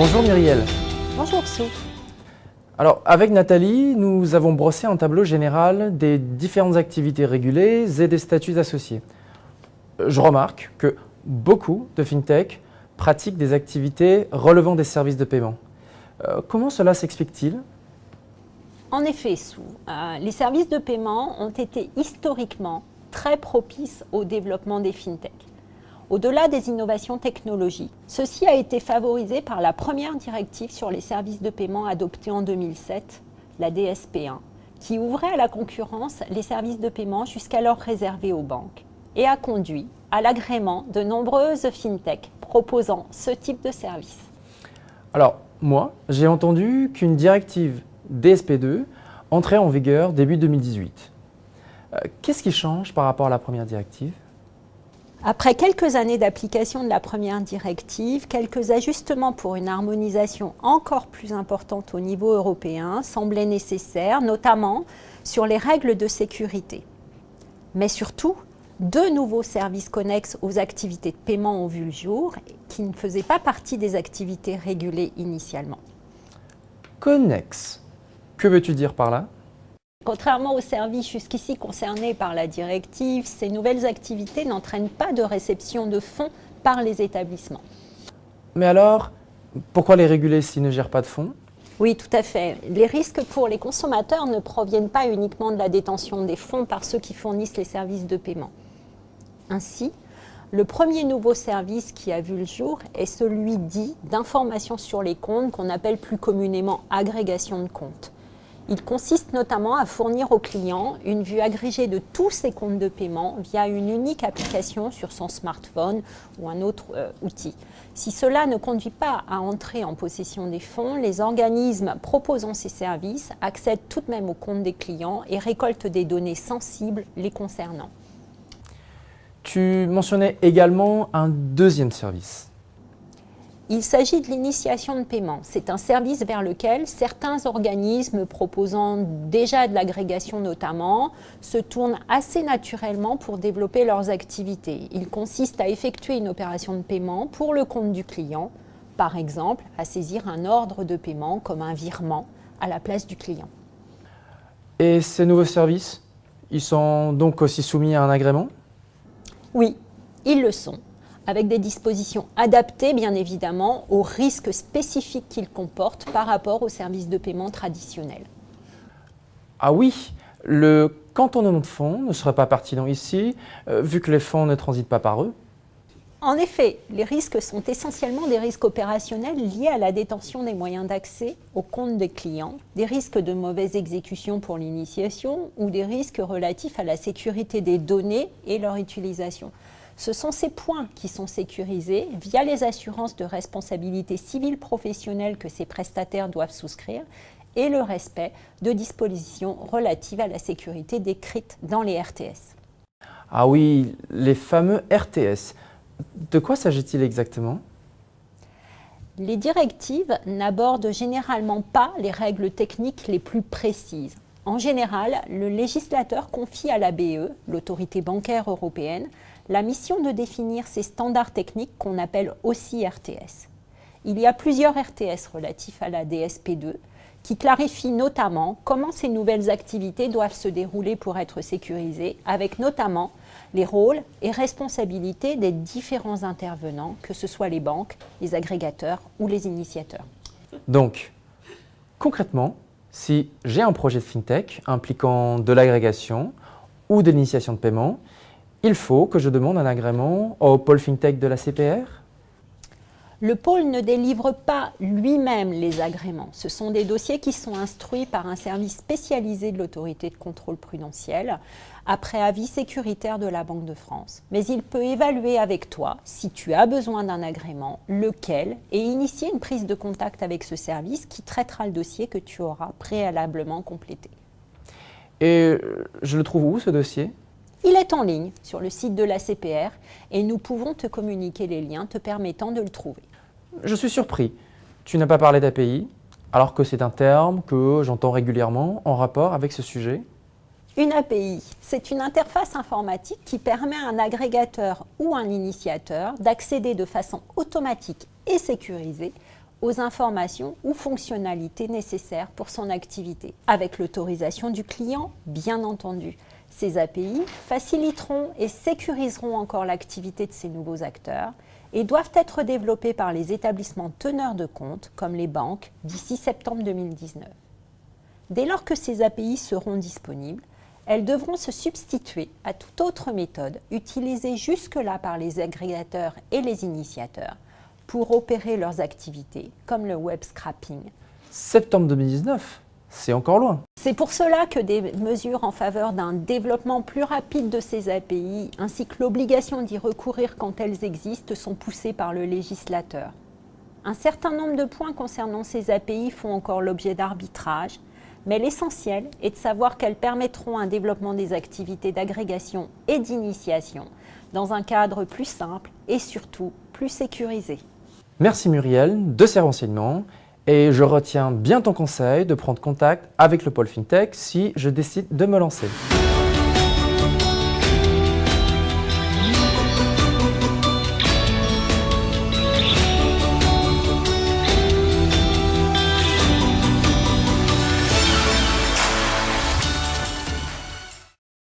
Bonjour Myriel. Bonjour Sou. Alors avec Nathalie, nous avons brossé un tableau général des différentes activités régulées et des statuts associés. Je remarque que beaucoup de fintech pratiquent des activités relevant des services de paiement. Comment cela s'explique-t-il ? En effet, Sou, les services de paiement ont été historiquement très propices au développement des fintech. Au-delà des innovations technologiques, ceci a été favorisé par la première directive sur les services de paiement adoptée en 2007, la DSP1, qui ouvrait à la concurrence les services de paiement jusqu'alors réservés aux banques et a conduit à l'agrément de nombreuses fintech proposant ce type de service. Alors moi, j'ai entendu qu'une directive DSP2 entrait en vigueur début 2018. Qu'est-ce qui change par rapport à la première directive ? Après quelques années d'application de la première directive, quelques ajustements pour une harmonisation encore plus importante au niveau européen semblaient nécessaires, notamment sur les règles de sécurité. Mais surtout, deux nouveaux services connexes aux activités de paiement ont vu le jour, qui ne faisaient pas partie des activités régulées initialement. Connexe. Que veux-tu dire par là ? Contrairement aux services jusqu'ici concernés par la directive, ces nouvelles activités n'entraînent pas de réception de fonds par les établissements. Mais alors, pourquoi les réguler s'ils ne gèrent pas de fonds ? Oui, tout à fait. Les risques pour les consommateurs ne proviennent pas uniquement de la détention des fonds par ceux qui fournissent les services de paiement. Ainsi, le premier nouveau service qui a vu le jour est celui dit d'information sur les comptes qu'on appelle plus communément agrégation de comptes. Il consiste notamment à fournir au client une vue agrégée de tous ses comptes de paiement via une unique application sur son smartphone ou un autre outil. Si cela ne conduit pas à entrer en possession des fonds, les organismes proposant ces services accèdent tout de même aux comptes des clients et récoltent des données sensibles les concernant. Tu mentionnais également un deuxième service. Il s'agit de l'initiation de paiement. C'est un service vers lequel certains organismes proposant déjà de l'agrégation notamment se tournent assez naturellement pour développer leurs activités. Il consiste à effectuer une opération de paiement pour le compte du client, par exemple à saisir un ordre de paiement comme un virement à la place du client. Et ces nouveaux services, ils sont donc aussi soumis à un agrément ? Oui, ils le sont, avec des dispositions adaptées, bien évidemment, aux risques spécifiques qu'ils comportent par rapport aux services de paiement traditionnels. Ah oui, le cantonnement de fonds ne serait pas pertinent ici, vu que les fonds ne transitent pas par eux. En effet, les risques sont essentiellement des risques opérationnels liés à la détention des moyens d'accès aux comptes des clients, des risques de mauvaise exécution pour l'initiation ou des risques relatifs à la sécurité des données et leur utilisation. Ce sont ces points qui sont sécurisés via les assurances de responsabilité civile professionnelle que ces prestataires doivent souscrire et le respect de dispositions relatives à la sécurité décrites dans les RTS. Ah oui, les fameux RTS. De quoi s'agit-il exactement ? Les directives n'abordent généralement pas les règles techniques les plus précises. En général, le législateur confie à la BE, l'autorité bancaire européenne, la mission de définir ces standards techniques qu'on appelle aussi RTS. Il y a plusieurs RTS relatifs à la DSP2 qui clarifient notamment comment ces nouvelles activités doivent se dérouler pour être sécurisées, avec notamment les rôles et responsabilités des différents intervenants, que ce soit les banques, les agrégateurs ou les initiateurs. Donc, concrètement, si j'ai un projet de fintech impliquant de l'agrégation ou de l'initiation de paiement, il faut que je demande un agrément au pôle fintech de la CPR ? Le pôle ne délivre pas lui-même les agréments. Ce sont des dossiers qui sont instruits par un service spécialisé de l'autorité de contrôle prudentiel après avis sécuritaire de la Banque de France. Mais il peut évaluer avec toi, si tu as besoin d'un agrément, lequel, et initier une prise de contact avec ce service qui traitera le dossier que tu auras préalablement complété. Et je le trouve où ce dossier ? Il est en ligne sur le site de la CPR et nous pouvons te communiquer les liens te permettant de le trouver. Je suis surpris. Tu n'as pas parlé d'API, alors que c'est un terme que j'entends régulièrement en rapport avec ce sujet. Une API, c'est une interface informatique qui permet à un agrégateur ou un initiateur d'accéder de façon automatique et sécurisée aux informations ou fonctionnalités nécessaires pour son activité, avec l'autorisation du client, bien entendu. Ces API faciliteront et sécuriseront encore l'activité de ces nouveaux acteurs et doivent être développés par les établissements teneurs de compte, comme les banques, d'ici septembre 2019. Dès lors que ces API seront disponibles, elles devront se substituer à toute autre méthode utilisée jusque-là par les agrégateurs et les initiateurs pour opérer leurs activités, comme le web scrapping. Septembre 2019, c'est encore loin. C'est pour cela que des mesures en faveur d'un développement plus rapide de ces API, ainsi que l'obligation d'y recourir quand elles existent, sont poussées par le législateur. Un certain nombre de points concernant ces API font encore l'objet d'arbitrage, mais l'essentiel est de savoir qu'elles permettront un développement des activités d'agrégation et d'initiation dans un cadre plus simple et surtout plus sécurisé. Merci Muriel de ces renseignements et je retiens bien ton conseil de prendre contact avec le pôle FinTech si je décide de me lancer.